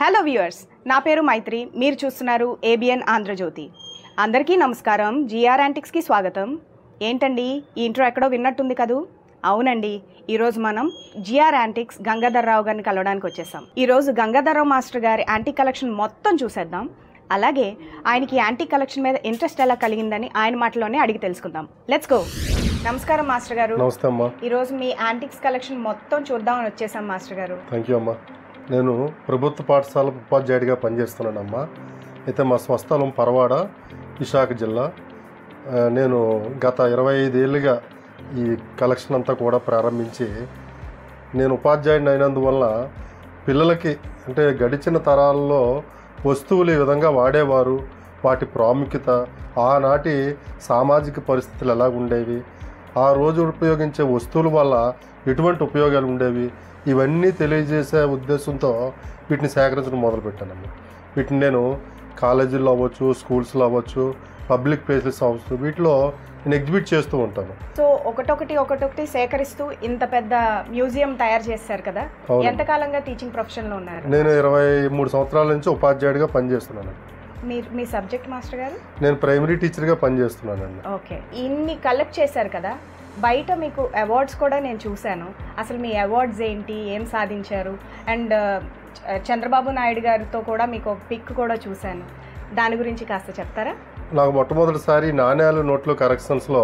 Hello viewers, నా పేరు మైత్రి. మీరు చూస్తున్నారు ఏబిఎన్ ఆంధ్రజ్యోతి. అందరికీ నమస్కారం. జిఆర్ యాంటిక్స్కి స్వాగతం. ఏంటండి ఈ ఇంట్రో ఎక్కడో విన్నట్టుంది కదూ? అవునండి, ఈరోజు మనం జిఆర్ యాంటిక్స్ గంగాధర్రావు గారిని కలవడానికి వచ్చేసాం. ఈరోజు గంగాధర్రావు మాస్టర్ గారి యాంటిక్ కలెక్షన్ మొత్తం చూసేద్దాం. అలాగే ఆయనకి యాంటిక్ కలెక్షన్ మీద ఇంట్రెస్ట్ ఎలా కలిగిందని ఆయన మాటలోనే అడిగి తెలుసుకుందాం. Let's go. నమస్కారం మాస్టర్ గారు. నమస్తే అమ్మా. ఈరోజు మీ యాంటిక్స్ కలెక్షన్ మొత్తం చూద్దామని వచ్చేసాం మాస్టర్ గారు. థ్యాంక్ యూ అమ్మా. నేను ప్రభుత్వ పాఠశాల ఉపాధ్యాయుడిగా పనిచేస్తున్నానమ్మా. అయితే మా స్వస్థలం పరవాడ, విశాఖ జిల్లా. నేను గత 25 ఏళ్ళుగా ఈ కలెక్షన్ అంతా కూడా ప్రారంభించి నేను ఉపాధ్యాయుడిని అయినందువల్ల పిల్లలకి అంటే గడిచిన తరాల్లో వస్తువులు ఈ విధంగా వాడేవారు, వాటి ప్రాముఖ్యత, ఆనాటి సామాజిక పరిస్థితులు ఎలాగుండేవి, ఆ రోజు ఉపయోగించే వస్తువుల వల్ల ఎటువంటి ఉపయోగాలు ఉండేవి, ఇవన్నీ తెలియజేసే ఉద్దేశంతో వీటిని సేకరించడం మొదలుపెట్టానమ్మా. వీటిని నేను కాలేజీల్లో అవ్వచ్చు, స్కూల్స్లో అవ్వచ్చు, పబ్లిక్ ప్లేసెస్ అవ్వచ్చు, వీటిలో నేను ఎగ్జిబిట్ చేస్తూ ఉంటాను. సో ఒకటొకటి సేకరిస్తూ ఇంత పెద్ద మ్యూజియం తయారు చేస్తారు కదా. ఎంతకాలంగా టీచింగ్ ప్రొఫెషన్లో ఉన్నారు? నేను 23 సంవత్సరాల నుంచి ఉపాధ్యాయుడిగా పనిచేస్తున్నాను. మీ సబ్జెక్ట్ మాస్టర్ గారు? నేను ప్రైమరీ టీచర్గా పనిచేస్తున్నానండి. ఓకే. ఇన్ని కలెక్ట్ చేశారు కదా, బయట మీకు అవార్డ్స్ కూడా నేను చూశాను. అసలు మీ అవార్డ్స్ ఏంటి, ఏం సాధించారు? అండ్ చంద్రబాబు నాయుడు గారితో కూడా మీకు ఒక పిక్ కూడా చూశాను. దాని గురించి కాస్త చెప్తారా? నాకు మొట్టమొదటిసారి నాణ్యాలు నోట్లు కరెక్షన్స్లో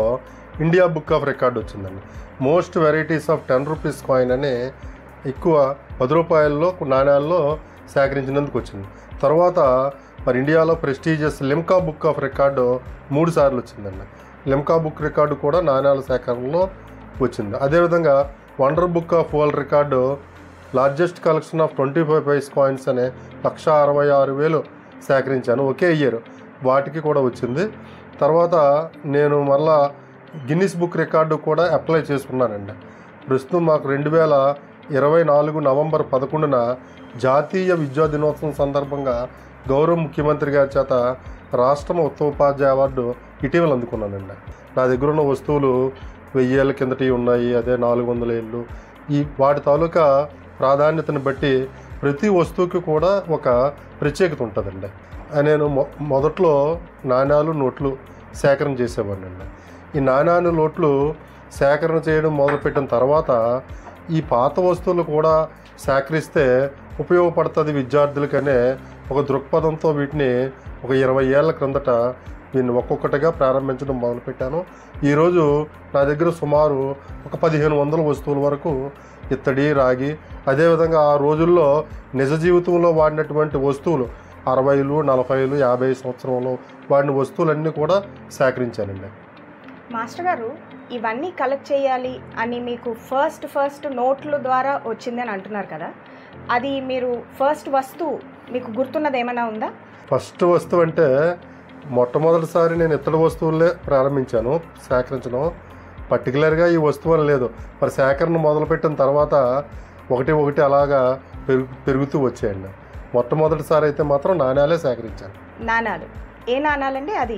ఇండియా బుక్ ఆఫ్ రికార్డ్ వచ్చిందండి. Most varieties of 10 rupees coin అని ఎక్కువ 10 రూపాయల్లో నాణ్యాల్లో సేకరించినందుకు వచ్చింది. తర్వాత మరి ఇండియాలో prestigious Limca book of record 3 సార్లు వచ్చిందండి. లిమ్కా బుక్ రికార్డు కూడా నాణ్యాల సేకరణలో వచ్చింది. అదేవిధంగా Wonder Book of World Record largest collection of 25 paise coins అనే 1,66,000 సేకరించాను ఒకే ఇయర్, వాటికి కూడా వచ్చింది. తర్వాత నేను మళ్ళా గిన్నిస్ బుక్ రికార్డు కూడా అప్లై చేసుకున్నానండి. ప్రస్తుతం మాకు 2024 నవంబర్ 11న జాతీయ విద్యా దినోత్సవం సందర్భంగా గౌరవ ముఖ్యమంత్రి గారి చేత రాష్ట్రం ఉత్తమోపాధ్యాయ అవార్డు ఇటీవల అందుకున్నానండి. నా దగ్గర ఉన్న వస్తువులు 1000 ఏళ్ళ కిందటి ఉన్నాయి, అదే 400 ఏళ్ళు. వాటి తాలూకా ప్రాధాన్యతను బట్టి ప్రతి వస్తువుకి కూడా ఒక ప్రత్యేకత ఉంటుందండి. నేను మొదట్లో నాణ్యాలు నోట్లు సేకరణ చేసేవాడిని అండి. ఈ నాణ్యాలు నోట్లు సేకరణ చేయడం మొదలుపెట్టిన తర్వాత ఈ పాత వస్తువులు కూడా సేకరిస్తే ఉపయోగపడుతుంది విద్యార్థులకనే ఒక దృక్పథంతో వీటిని ఒక 20 ఏళ్ల క్రిందట దీన్ని ఒక్కొక్కటిగా ప్రారంభించడం మొదలుపెట్టాను. ఈరోజు నా దగ్గర సుమారు ఒక 1500 వస్తువుల వరకు ఇత్తడి, రాగి, అదేవిధంగా ఆ రోజుల్లో నిజ జీవితంలో వాడినటువంటి వస్తువులు 60లు, 40లు, 50 సంవత్సరంలో వాడిన వస్తువులన్నీ కూడా సేకరించానండి. మాస్టర్ గారు, ఇవన్నీ కలెక్ట్ చేయాలి అని మీకు ఫస్ట్ నోట్ల ద్వారా వచ్చిందని అంటున్నారు కదా, అది మీరు ఫస్ట్ వస్తువు మీకు గుర్తున్నది ఏమైనా ఉందా? ఫస్ట్ వస్తువు అంటే మొట్టమొదటిసారి నేను ఇత్తడి వస్తువులే ప్రారంభించాను సేకరించడం. పర్టికులర్గా ఈ వస్తువు అని లేదు, మరి సేకరణ మొదలుపెట్టిన తర్వాత ఒకటి అలాగా పెరుగుతూ వచ్చాయండి. మొట్టమొదటిసారి అయితే మాత్రం నాణ్యాలే సేకరించాను. నాణ్యాలు ఏ నాణ్యాలండి? అది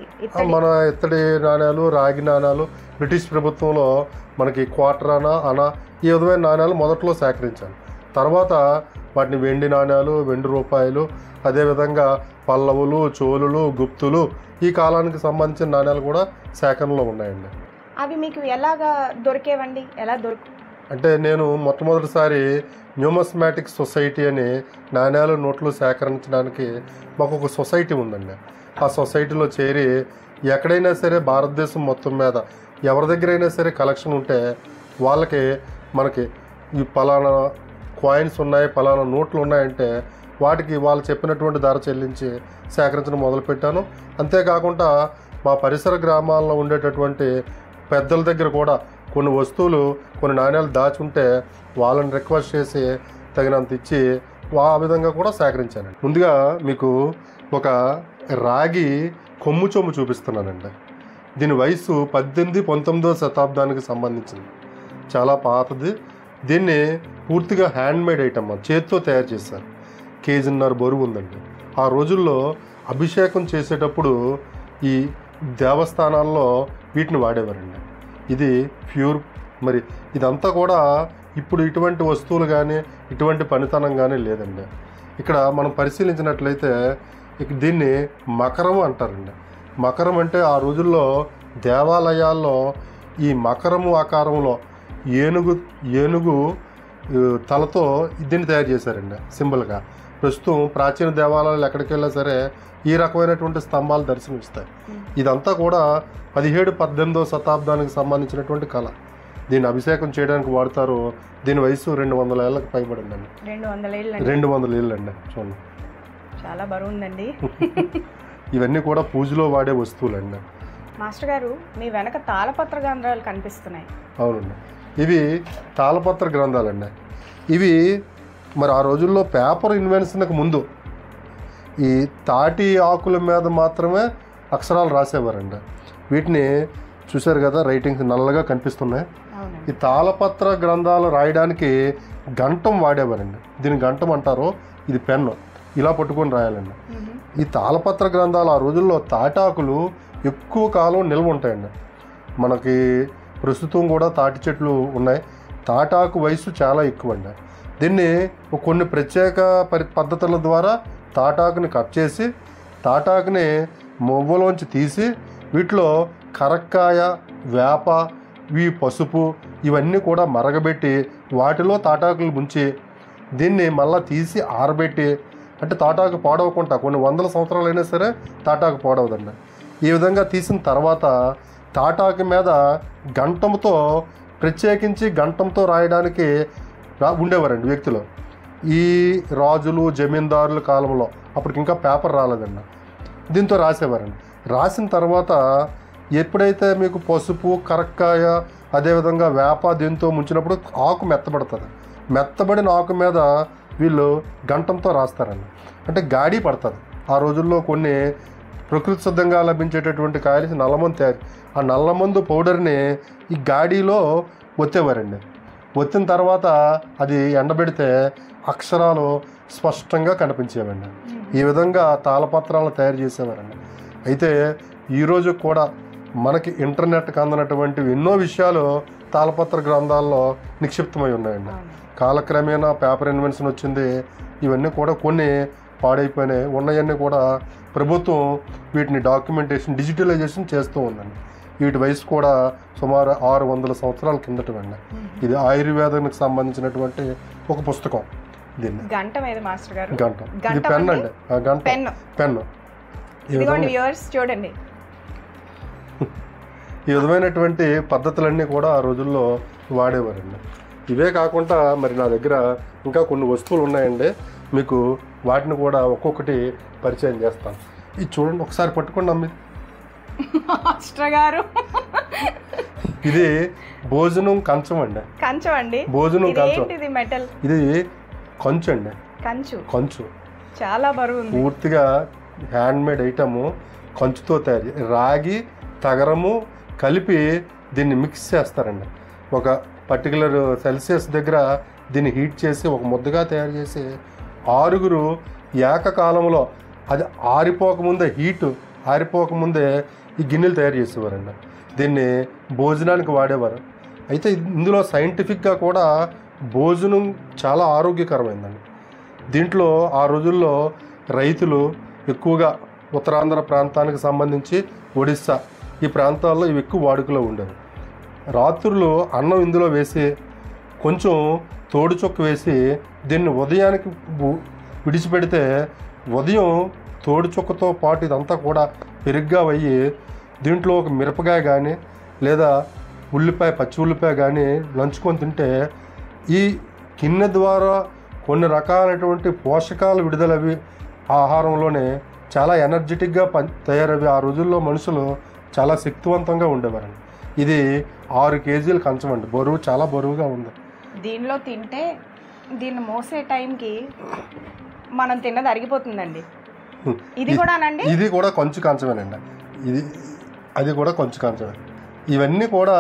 మన ఇత్తడి నాణ్యాలు, రాగి నాణ్యాలు. బ్రిటిష్ ప్రభుత్వంలో మనకి క్వార్టర్ అనా ఈ విధమైన నాణ్యాలు మొదట్లో సేకరించాను. తర్వాత వాటిని వెండి నాణ్యాలు, వెండి రూపాయలు, అదేవిధంగా పల్లవులు, చోళులు, గుప్తులు, ఈ కాలానికి సంబంధించిన నాణ్యాలు కూడా సేకరణలో ఉన్నాయండి. అవి మీకు ఎలాగా దొరికేవండి? ఎలా అంటే నేను మొట్టమొదటిసారి న్యూమస్మాటిక్ సొసైటీ అని నాణ్యాలు నోట్లు సేకరించడానికి మాకు ఒక సొసైటీ ఉందండి. ఆ సొసైటీలో చేరి ఎక్కడైనా సరే భారతదేశం మొత్తం మీద ఎవరి దగ్గరైనా సరే కలెక్షన్ ఉంటే వాళ్ళకి మనకి ఈ పలానా కాయిన్స్ ఉన్నాయి, పలానా నోట్లు ఉన్నాయంటే వాటికి వాళ్ళు చెప్పినటువంటి ధర చెల్లించి సేకరించడం మొదలుపెట్టాను. అంతేకాకుండా మా పరిసర గ్రామాల్లో ఉండేటటువంటి పెద్దల దగ్గర కూడా కొన్ని వస్తువులు, కొన్ని నాణ్యాలు దాచుంటే వాళ్ళని రిక్వెస్ట్ చేసి తగినంత ఇచ్చి ఆ విధంగా కూడా సేకరించాను. ముందుగా మీకు ఒక రాగి కొమ్ము చొమ్ము చూపిస్తున్నానండి. దీని వయసు 18-19వ శతాబ్దానికి సంబంధించింది, చాలా పాతది. దీన్ని పూర్తిగా హ్యాండ్మేడ్ ఐటమ్, చేతితో తయారు చేశారు. 1.5 కేజీ బరువు ఉందండి. ఆ రోజుల్లో అభిషేకం చేసేటప్పుడు ఈ దేవస్థానాల్లో వీటిని వాడేవారండి. ఇది ప్యూర్. మరి ఇదంతా కూడా ఇప్పుడు ఇటువంటి వస్తువులు కానీ ఇటువంటి పనితనం కానీ లేదండి. ఇక్కడ మనం పరిశీలించినట్లయితే దీన్ని మకరం అంటారండి. మకరం అంటే ఆ రోజుల్లో దేవాలయాల్లో ఈ మకరము ఆకారంలో ఏనుగు తలతో దీన్ని తయారు చేశారండి సింబల్గా. ప్రస్తుతం ప్రాచీన దేవాలయాలు ఎక్కడికి వెళ్ళినా సరే ఈ రకమైనటువంటి స్తంభాలు దర్శనమిస్తాయి. ఇదంతా కూడా 17-18వ శతాబ్దానికి సంబంధించినటువంటి కళ. దీన్ని అభిషేకం చేయడానికి వాడతారు. దీని వయసు 200 ఏళ్ళకి పైబడిందండి. 200 ఏళ్ళు అండి. చూడండి, చాలా బరువు ఉందండి. ఇవన్నీ కూడా పూజలో వాడే వస్తువులండి. మాస్టర్ గారు, మీ వెనక తాళపత్ర గ్రంథాలు కనిపిస్తున్నాయి. అవునండి, ఇవి తాళపత్ర గ్రంథాలండి. ఇవి మరి ఆ రోజుల్లో పేపర్ ఇన్వెన్షన్కి ముందు ఈ తాటి ఆకుల మీద మాత్రమే అక్షరాలు రాసేవారండి. వీటిని చూశారు కదా, రైటింగ్స్ నల్లగా కనిపిస్తున్నాయి. ఈ తాళపత్ర గ్రంథాలు రాయడానికి గంటం వాడేవారండి. దీన్ని గంటం అంటారు. ఇది పెన్ను, ఇలా పట్టుకొని రాయాలండి. ఈ తాళపత్ర గ్రంథాలు ఆ రోజుల్లో తాటాకులు ఎక్కువ కాలం నిల్వ ఉంటాయండి. మనకి ప్రస్తుతం కూడా తాటి చెట్లు ఉన్నాయి. తాటాకు వయసు చాలా ఎక్కువ అండి. దీన్ని కొన్ని ప్రత్యేక పద్ధతుల ద్వారా తాటాకుని కట్ చేసి తాటాకుని మొవ్వలోంచి తీసి వీటిలో కరక్కాయ, వేప, పసుపు ఇవన్నీ కూడా మరగబెట్టి వాటిలో తాటాకులు ముంచి దీన్ని మళ్ళీ తీసి ఆరబెట్టి, అంటే తాటాకు పాడవకుండా కొన్ని వందల సంవత్సరాలైనా సరే తాటాకు పాడవదండి. ఈ విధంగా తీసిన తర్వాత తాటాకు మీద గంటంతో, ప్రత్యేకించి గంటంతో రాయడానికి ఉండేవారండి వ్యక్తులు. ఈ రాజులు, జమీందారుల కాలంలో అప్పటికి ఇంకా పేపర్ రాలేదండి. దీంతో రాసేవారండి. రాసిన తర్వాత ఎప్పుడైతే మీకు పసుపు, కరక్కాయ, అదేవిధంగా వేప దీంతో ముంచినప్పుడు ఆకు మెత్తబడుతుంది. మెత్తబడిన ఆకు మీద వీళ్ళు గంటంతో రాస్తారండి. అంటే గాడి పడుతుంది. ఆ రోజుల్లో కొన్ని ప్రకృతి సిద్ధంగా లభించేటటువంటి కాయలు నల్లమందు తయారు. ఆ నల్లమందు పౌడర్ని ఈ గాడిలో ఒత్తేవారండి. ఒత్తిన తర్వాత అది ఎండబెడితే అక్షరాలు స్పష్టంగా కనిపించేవండి. ఈ విధంగా తాళపత్రాలను తయారు చేసేవారండి. అయితే ఈరోజు కూడా మనకి ఇంటర్నెట్కి అందనటువంటి ఎన్నో విషయాలు తాళపత్ర గ్రంథాల్లో నిక్షిప్తమై ఉన్నాయండి. కాలక్రమేణా పేపర్ ఇన్వెన్షన్ వచ్చింది. ఇవన్నీ కూడా కొన్ని పాడైపోయినాయి. ఉన్నవన్నీ కూడా ప్రభుత్వం వీటిని డాక్యుమెంటేషన్, డిజిటలైజేషన్ చేస్తూ ఉందండి. వీటి వయసు కూడా సుమారు 600 సంవత్సరాల కిందటండి. ఇది ఆయుర్వేదానికి సంబంధించినటువంటి ఒక పుస్తకం. దీన్ని గంటం ఏది మాస్టర్ గారు? గంటం. ఇది పెన్ అండి. పెన్ను. చూడండి, ఈ విధమైనటువంటి పద్ధతులన్నీ కూడా ఆ రోజుల్లో వాడేవారండి. ఇవే కాకుండా మరి నా దగ్గర ఇంకా కొన్ని వస్తువులు ఉన్నాయండి. మీకు వాటిని కూడా ఒక్కొక్కటి పరిచయం చేస్తాను. ఇది చూడండి, ఒకసారి పట్టుకోండి అమ్మి. మాస్టర్ గారు, ఇది భోజనం కంచం అండి. కంచం అండి. భోజనం కంచం. మెటల్. ఇది కంచు అండి. కంచు చాలా బరువు. పూర్తిగా హ్యాండ్ మేడ్ ఐటము, కంచుతో తయారు. రాగి, తగరము కలిపి దీన్ని మిక్స్ చేస్తారండి. ఒక పర్టికులర్ సెల్సియస్ దగ్గర దీన్ని హీట్ చేసి ఒక ముద్దగా తయారు చేసి 6 ఏకకాలంలో అది ఆరిపోకముందే, హీట్ ఆరిపోకముందే ఈ గిన్నెలు తయారు చేసేవారండి. దీన్ని భోజనానికి వాడేవారు. అయితే ఇందులో సైంటిఫిక్గా కూడా భోజనం చాలా ఆరోగ్యకరమైందండి. దీంట్లో ఆ రోజుల్లో రైతులు ఎక్కువగా ఉత్తరాంధ్ర ప్రాంతానికి సంబంధించి ఒడిస్సా ఈ ప్రాంతాల్లో ఇవి ఎక్కువ వాడుకలో ఉండేవి. రాత్రులు అన్నం ఇందులో వేసి కొంచెం తోడు చొక్క వేసి దీన్ని ఉదయానికి విడిచిపెడితే ఉదయం తోడు చొక్కతో పాటు ఇదంతా కూడా పెరుగ్గా అయ్యి దీంట్లో ఒక మిరపకాయ కానీ లేదా ఉల్లిపాయ, పచ్చి ఉల్లిపాయ కానీ నంచుకొని తింటే ఈ గిన్నె ద్వారా కొన్ని రకాలైనటువంటి పోషకాలు విడుదలవి ఆహారంలోనే చాలా ఎనర్జెటిక్గా తయారవి. ఆ రోజుల్లో మనుషులు చాలా శక్తివంతంగా ఉండేవారండి. ఇది 6 కేజీలు కంచం అండి. బరువు చాలా బరువుగా ఉంది. దీనిలో తింటే దీన్ని మోసే టైంకి మనం తిన్నది అరిగిపోతుందండి. ఇది కూడానండి. ఇది కూడా కొంచెం కంచమేనండి. అది కూడా కొంచెం కంచమే. ఇవన్నీ కూడా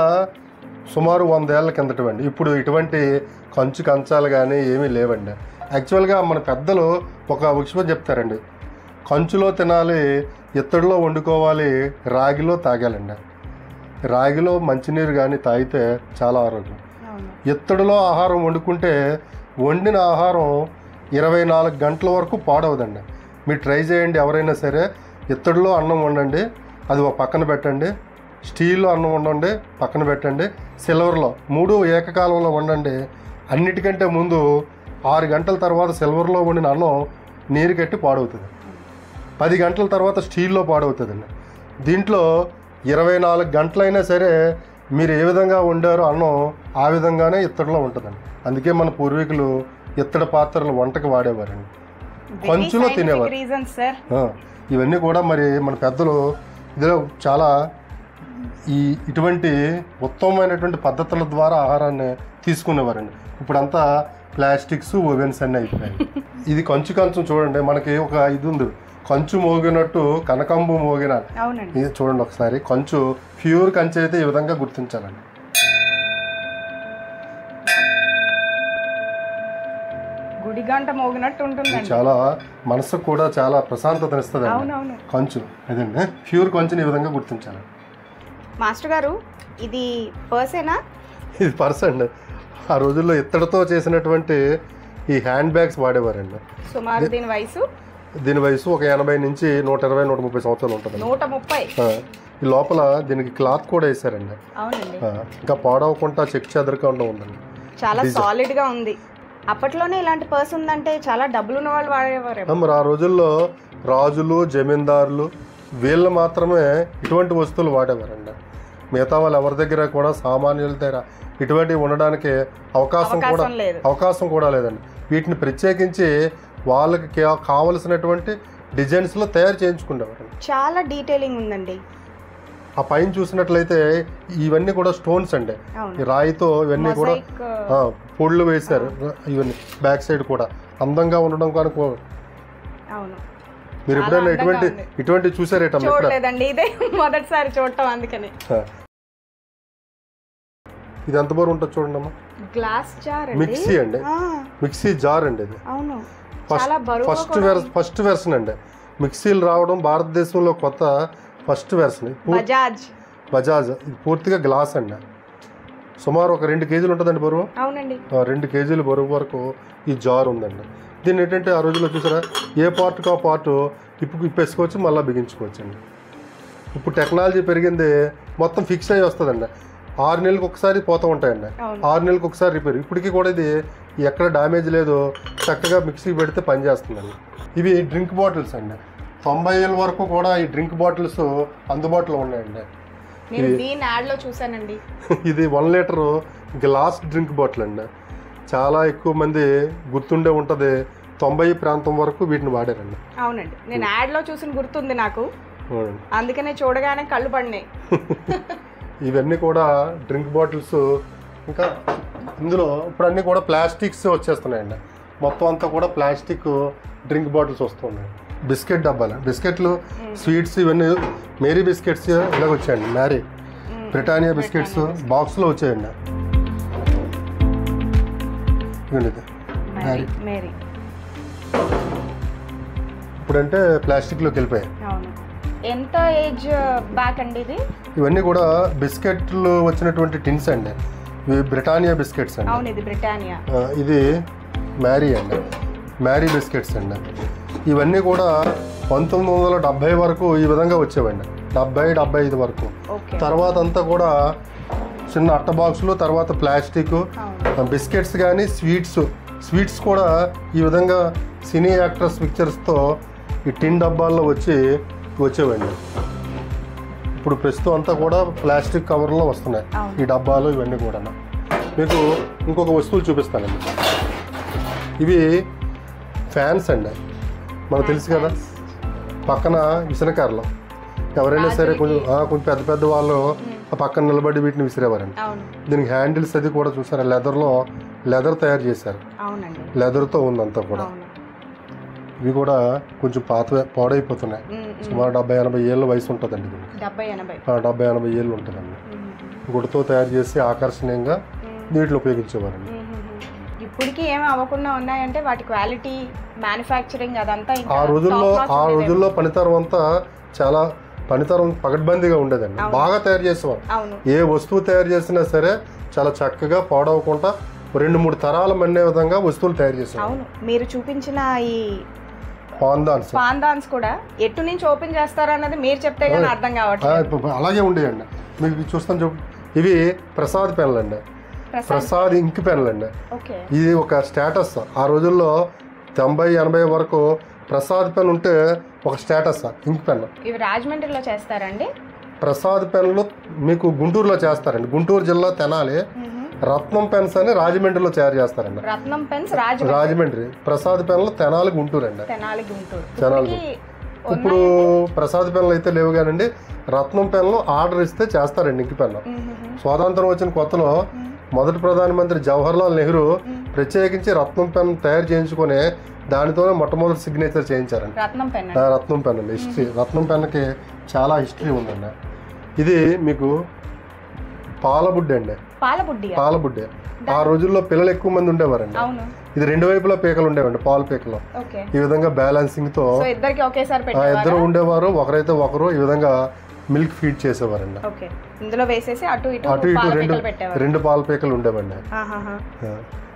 సుమారు 100 ఏళ్ల కిందటండి. ఇప్పుడు ఇటువంటి కంచాలు కానీ ఏమీ లేవండి. యాక్చువల్గా మన పెద్దలు ఒక విషయం చెప్తారండి, కంచులో తినాలి, ఇత్తడిలో వండుకోవాలి, రాగిలో తాగాలండి. రాగిలో మంచినీరు కానీ తాగితే చాలా ఆరోగ్యం. ఇత్తడిలో ఆహారం వండుకుంటే వండిన ఆహారం 24 గంటల వరకు పాడవదండి. మీరు ట్రై చేయండి. ఎవరైనా సరే ఇత్తడిలో అన్నం వండండి, అది ఒక పక్కన పెట్టండి. స్టీల్లో అన్నం వండండి, పక్కన పెట్టండి. సిల్వర్లో 3 ఏకకాలంలో వండండి. అన్నిటికంటే ముందు 6 గంటల తర్వాత సిల్వర్లో వండిన అన్నం నీరు కట్టి పాడవుతుంది. 10 గంటల తర్వాత స్టీల్లో పాడవుతుందండి. దీంట్లో 24 గంటలైనా సరే మీరు ఏ విధంగా వండారో అన్నం ఆ విధంగానే ఇత్తడిలో ఉంటుందండి. అందుకే మన పూర్వీకులు ఇత్తడి పాత్రలు వంటకు వాడేవారండి, కొంచెంలో తినేవారు. ఇవన్నీ కూడా మరి మన పెద్దలు ఇందులో చాలా ఇటువంటి ఉత్తమమైనటువంటి పద్ధతుల ద్వారా ఆహారాన్ని తీసుకునేవారండి. ఇప్పుడంతా ప్లాస్టిక్స్, ఓవెన్స్ అన్నీ అయిపోయాయి. ఇది కంచు చూడండి, మనకి ఒక ఇది ఉంది, కంచు మోగినట్టు కనకంబు మోగిన. ఇది చూడండి ఒకసారి, కంచు ప్యూర్ కంచు అయితే ఈ విధంగా గుర్తించాలండి. గుడిగంట మోగినట్టు ఉంటుంది. చాలా మనసుకు కూడా చాలా ప్రశాంతతనిస్తుంది కంచు. అదండి ప్యూర్ కంచుని ఈ విధంగా గుర్తించాలి. మాస్టర్ గారు, ఇది పర్సేనా? ఇది పర్స్ అండి. ఆ రోజుల్లో ఇత్తడితో చేసినటువంటి ఈ హ్యాండ్ బ్యాగ్స్ వాడేవారండి. సుమారు దీని వయసు ఒక 80 నుంచి 120, 130 సంవత్సరాలు ఉంటుంది. 130. ఈ లోపల దీనికి క్లాత్ కూడా వేసారండి. ఇంకా పాడవకుండా చెక్ చెదరకుండా ఉందండి. చాలా సాలిడ్ గా ఉంది. అప్పట్లోనే ఇలాంటి పర్స్ ఉందంటే చాలా డబ్బులు ఉన్న వాళ్ళు వాడేవారు. మరి ఆ రోజుల్లో రాజులు, జమీందారులు వీళ్ళు మాత్రమే ఇటువంటి వస్తువులు వాడేవారండి. మిగతా వాళ్ళు ఎవరి దగ్గర కూడా, సామాన్యుల దగ్గర ఇటువంటివి ఉండడానికి అవకాశం కూడా లేదండి. వీటిని ప్రత్యేకించి వాళ్ళకి కావలసినటువంటి డిజైన్స్లో తయారు చేయించుకునేవారు. చాలా డీటెయిలింగ్ ఉందండి. ఆ పైన చూసినట్లయితే ఇవన్నీ కూడా స్టోన్స్ అండి. ఈ రాయితో ఇవన్నీ కూడా పొళ్ళు వేశారు. ఇవన్నీ బ్యాక్ సైడ్ కూడా అందంగా ఉండడం కనుక. మీరు ఎప్పుడైనా ఇటువంటి చూసారేటమ్మా? మొదటిసారి చూడటం, అందుకని. ఇది ఎంత బరువు ఉంటుంది చూడండి అమ్మా. గ్లాస్ జార్, మిక్సీ అండి, మిక్సీ జార్ అండి. ఇది ఫస్ట్ వెర్షన్ అండి. మిక్సీలు రావడం భారతదేశంలో కొత్త ఫస్ట్ వెర్షన్. బజాజ్. ఇది పూర్తిగా గ్లాస్ అండి. సుమారు ఒక 2 కేజీలు ఉంటుందండి బరువు. 2 కేజీలు బరువు వరకు ఈ జార్ ఉందండి. దీన్ని ఏంటంటే ఆ రోజుల్లో చూసారా, ఏ పార్ట్కి ఆ పార్ట్ ఇప్పేసుకోవచ్చు, మళ్ళీ బిగించుకోవచ్చు అండి. ఇప్పుడు టెక్నాలజీ పెరిగింది, మొత్తం ఫిక్స్ అయ్యి వస్తుందండి. 6 నెలలకు ఒకసారి పోతూ ఉంటాయండి, 6 నెలలకు ఒకసారి రిపేర్. ఇప్పటికీ కూడా ఇది ఎక్కడ డ్యామేజ్ లేదు, చక్కగా మిక్సీ పెడితే పనిచేస్తుందండి. ఇవి డ్రింక్ బాటిల్స్ అండి. 90 ఏళ్ళ వరకు కూడా ఈ డ్రింక్ బాటిల్స్ అందుబాటులో ఉన్నాయండి. ఇది 1 లీటర్ గ్లాస్ డ్రింక్ బాటిల్ అండి. చాలా ఎక్కువ మంది గుర్తుండే ఉంటుంది, 90 ప్రాంతం వరకు వీటిని వాడారండి. అవునండి, నేను యాడ్లో చూసిన గుర్తుంది నాకు, అందుకనే చూడగానే కళ్ళు పడినాయి. ఇవన్నీ కూడా డ్రింక్ బాటిల్స్. ఇంకా ఇందులో ఇప్పుడు అన్నీ కూడా ప్లాస్టిక్స్ వచ్చేస్తున్నాయండి. మొత్తం అంతా కూడా ప్లాస్టిక్ డ్రింక్ బాటిల్స్ వస్తున్నాయి. బిస్కెట్ డబ్బాలు, బిస్కెట్లు, స్వీట్స్, ఇవన్నీ మేరీ బిస్కెట్స్ ఇలాగ వచ్చాయండి. మ్యారీ, బ్రిటానియా బిస్కెట్స్ బాక్స్లో వచ్చాయండి. మ్యారీ ఇప్పుడంటే ప్లాస్టిక్లోకి వెళ్ళిపోయాయి. ఎంత ఏజ్ బ్యాక్ అండి ఇది? ఇవన్నీ కూడా బిస్కెట్లు వచ్చినటువంటి టిన్స్ అండి. ఇవి బ్రిటానియా బిస్కెట్స్ అండి. అవును, ఇది బ్రిటానియా. ఇది మ్యారీ అండి, మ్యారీ బిస్కెట్స్ అండి. ఇవన్నీ కూడా 1970 వరకు ఈ విధంగా వచ్చేవండి. 70-75 వరకు. తర్వాత అంతా కూడా చిన్న అట్ట బాక్సులు, తర్వాత ప్లాస్టిక్ బిస్కెట్స్. కానీ స్వీట్స్ కూడా ఈ విధంగా సినీ యాక్టర్స్ పిక్చర్స్తో ఈ టిన్ డబ్బాల్లో వచ్చేవండి. ఇప్పుడు ప్రస్తుతం అంతా కూడా ప్లాస్టిక్ కవర్లో వస్తున్నాయి ఈ డబ్బాలు. ఇవన్నీ కూడా మీకు ఇంకొక వస్తువులు చూపిస్తానండి. ఇవి ఫ్యాన్స్ అండి. మనకు తెలుసు కదా, పక్కన విసనకర్రలు ఎవరైనా సరే కొంచెం పెద్ద వాళ్ళు ఆ పక్కన నిలబడి వీటిని విసిరేవారండి. దీనికి హ్యాండిల్స్ అది కూడా చూసారా, లెదర్ తయారు చేశారు. లెదర్తో ఉందంతా కూడా. ఇవి కూడా కొంచెం పాడైపోతున్నాయి. సుమారు 70-80 ఏళ్ళ వయసు ఉంటుందండి దీనికి. 70-80 ఏళ్ళు ఉంటుందండి. గుడితో తయారు చేసి ఆకర్షణీయంగా నీటిలో ఉపయోగించేవారండి. ఇప్పటికీ ఏమి అవ్వకుండా ఉన్నాయంటే వాటి క్వాలిటీ, మ్యానుఫ్యాక్చరింగ్ అదంతా. ఆ రోజుల్లో పనితరం అంతా చాలా పగడ్బందీగా ఉండేదండి. బాగా తయారు చేసేవారు. ఏ వస్తువు తయారు చేసినా సరే చాలా చక్కగా పాడవకుండా 2-3 తరాలు మన్నే విధంగా వస్తువులు తయారు చేశారు. అవును, మీరు చూపించిన ఈ పాందాన్స్ కూడా ఎటు నుంచి ఓపెన్ చేస్తారన్నది మీరు చెప్తే కానీ అర్థం కావట్లేదు. అలాగే ఉండేయండి. మీకు చూస్తాను చూపు, ఇవి ప్రసాద్ పెన్లు అండి, ప్రసాద్ ఇంక్ పెన్లు అండి. ఇది ఒక స్టేటస్. ఆ రోజుల్లో 90-80 వరకు ప్రసాద్ పెన్ ఉంటే ఒక స్టేటస్. ఇంక్ పెన్ ఇవి రాజమండ్రిలో చేస్తారండి. ప్రసాద్ పెన్లు మీకు గుంటూరులో చేస్తారండి. గుంటూరు జిల్లా తెనాలి. రత్నం పెన్స్ అని రాజమండ్రిలో తయారు చేస్తారండి. రత్నం పెన్స్ రాజమండ్రి. ప్రసాద్ పెన్లు తెనాలి గుంటూరు అండి. తెనాలి. ఇప్పుడు ప్రసాద్ పెన్లు అయితే లేవు కానండి, రత్నం పెన్లు ఆర్డర్ ఇస్తే చేస్తారండి. ఇంక్ పెన్ను స్వాతంత్రం వచ్చిన కొత్తలో మొదటి ప్రధానమంత్రి జవహర్లాల్ నెహ్రూ ప్రత్యేకించి రత్నం పెన్ తయారు చేయించుకొని దానితోనే మొట్టమొదటి సిగ్నేచర్ చేయించారండి. రత్నం పెన్ అండి. హిస్టరీ రత్నం పెన్కి చాలా హిస్టరీ ఉందండి. ఇది మీకు పాలబుడ్డి అండి. పాలబుడ్డి. ఆ రోజుల్లో పిల్లలు ఎక్కువ మంది ఉండేవారండి. ఇది 2 వైపులా పీకలు ఉండేవండి, పాల పీకలు. ఈ విధంగా బ్యాలెన్సింగ్ తో ఇద్దరు ఉండేవారు. ఒకరైతే ఒకరు ఈ విధంగా మిల్క్ ఫీడ్ చేసేవారండి. అటు ఇటు 2 పాల పీకలు ఉండేవండి.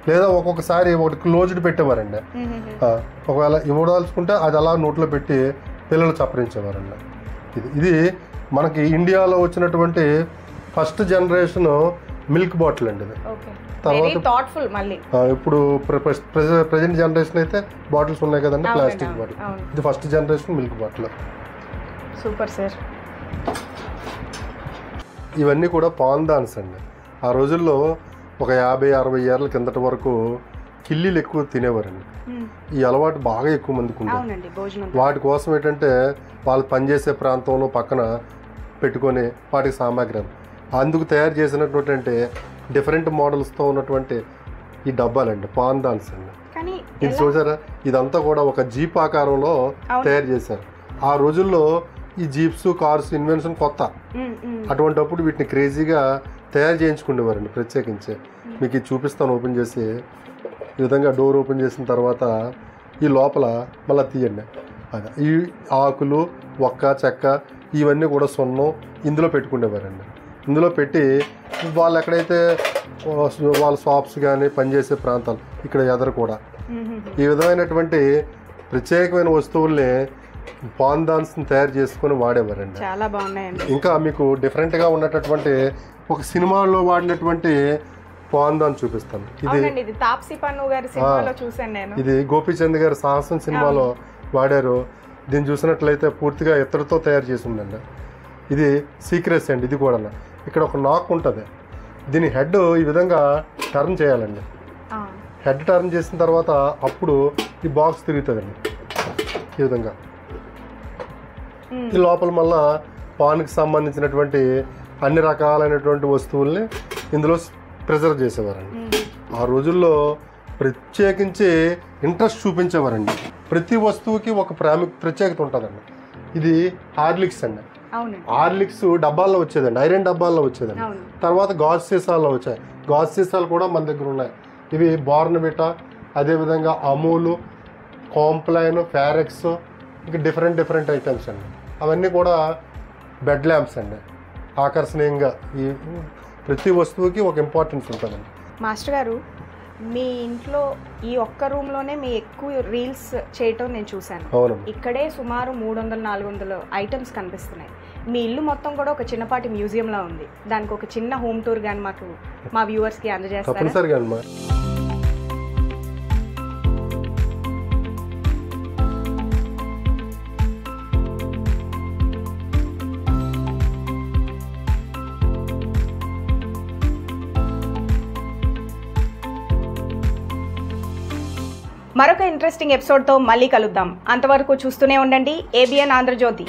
లేదా ఒక్కొక్కసారి ఒకటి క్లోజ్డ్ పెట్టేవారండి. ఒకవేళ ఇవ్వదాల్చుకుంటే అది అలా నోట్లో పెట్టి పిల్లలు చప్పరించేవారండి. ఇది మనకి ఇండియాలో వచ్చినటువంటి ఫస్ట్ జనరేషన్ మిల్క్ బాటిల్ అండి. ఇది తర్వాత ఇప్పుడు ప్రెజెంట్ జనరేషన్ అయితే బాటిల్స్ ఉన్నాయి కదండి, ప్లాస్టిక్ బాటిల్. ఇది first generation milk bottle. Super sir. ఇవన్నీ కూడా పాందాన్స్ అండి. ఆ రోజుల్లో ఒక 50-60 ఏళ్ళ కిందటి వరకు కిల్లీలు ఎక్కువ తినేవారండి. ఈ అలవాటు బాగా ఎక్కువ మందికి ఉండేది. వాటి కోసం ఏంటంటే వాళ్ళు పనిచేసే ప్రాంతంలో పక్కన పెట్టుకొని వాటికి సామాగ్రి అందుకు తయారు చేసినటువంటి డిఫరెంట్ మోడల్స్తో ఉన్నటువంటి ఈ డబ్బాలండి, పాందాన్స్ అండి. ఇది చూసారా, ఇదంతా కూడా ఒక జీప్ ఆకారంలో తయారు చేశారు. ఆ రోజుల్లో ఈ జీప్స్, కార్స్ ఇన్వెన్షన్ కొత్త. అటువంటిప్పుడు వీటిని క్రేజీగా తయారు చేయించుకునేవారండి ప్రత్యేకించి. మీకు ఇది చూపిస్తాను. ఓపెన్ చేసి ఈ విధంగా డోర్ ఓపెన్ చేసిన తర్వాత ఈ లోపల మళ్ళీ తీయండి. అదే ఈ ఆకులు, ఒక్క, చెక్క ఇవన్నీ కూడా సున్నం ఇందులో పెట్టుకునేవారండి. ఇందులో పెట్టి వాళ్ళు ఎక్కడైతే వాళ్ళ షాప్స్ కానీ పనిచేసే ప్రాంతాలు ఇక్కడ ఎదరు కూడా ఈ విధమైనటువంటి ప్రత్యేకమైన వస్తువుల్ని పాందాన్స్ని తయారు చేసుకొని వాడేవారండి. చాలా బాగున్నాయండి. ఇంకా మీకు డిఫరెంట్గా ఉన్నటువంటి ఒక సినిమాలో వాడినటువంటి పాందాన్ చూపిస్తాను. ఇది తాప్సీ పన్ను గారి సినిమాలో చూసాను నేను. ఇది గోపీచంద్ గారి సాహసం సినిమాలో వాడారు. దీన్ని చూసినట్లయితే పూర్తిగా ఇత్తడితో తయారు చేసి ఉందండి. ఇది సీక్రెట్స్ అండి. ఇది కూడా ఇక్కడ ఒక నాక్ ఉంటుంది. దీని హెడ్ ఈ విధంగా టర్న్ చేయాలండి. హెడ్ టర్న్ చేసిన తర్వాత అప్పుడు ఈ బాక్స్ తిరుగుతుందండి ఈ విధంగా. ఈ లోపల మళ్ళా పాన్కి సంబంధించినటువంటి అన్ని రకాలైనటువంటి వస్తువుల్ని ఇందులో ప్రిజర్వ్ చేసేవారండి. ఆ రోజుల్లో ప్రత్యేకించి ఇంట్రెస్ట్ చూపించేవారండి. ప్రతి వస్తువుకి ఒక ప్రత్యేకత ఉంటుందండి. ఇది హార్లిక్స్ అండి. హార్లిక్స్ డబ్బాల్లో వచ్చేదండి, ఐరన్ డబ్బాల్లో వచ్చేదండి. తర్వాత గాజు సీసాల్లో వచ్చాయి. గాజు సీసాలు కూడా మన దగ్గర ఉన్నాయి. ఇవి బోర్న్విటా, అదేవిధంగా అమూలు, కాంప్లైన్, ఫారెక్స్, ఇంకా డిఫరెంట్ ఐటమ్స్ అండి. అవన్నీ కూడా బెడ్ ల్యాంప్స్ అండి. ఆకర్షణీయంగా ఈ ప్రతి వస్తువుకి ఒక ఇంపార్టెన్స్ ఉంటుందండి. మాస్టర్ గారు, మీ ఇంట్లో ఈ ఒక్క రూమ్లోనే మీ ఎక్కువ రీల్స్ చేయటం నేను చూశాను. ఇక్కడే సుమారు 300-400 ఐటమ్స్ కనిపిస్తున్నాయి. మీ ఇల్లు మొత్తం కూడా ఒక చిన్నపాటి మ్యూజియంలా ఉంది. దానికి ఒక చిన్న హోమ్ టూర్ కానీ మాకు మా వ్యూవర్స్కి అందజేస్తారా? మరొక ఇంట్రెస్టింగ్ ఎపిసోడ్తో మళ్ళీ కలుద్దాం. అంతవరకు చూస్తూనే ఉండండి ABN ఆంధ్రజ్యోతి.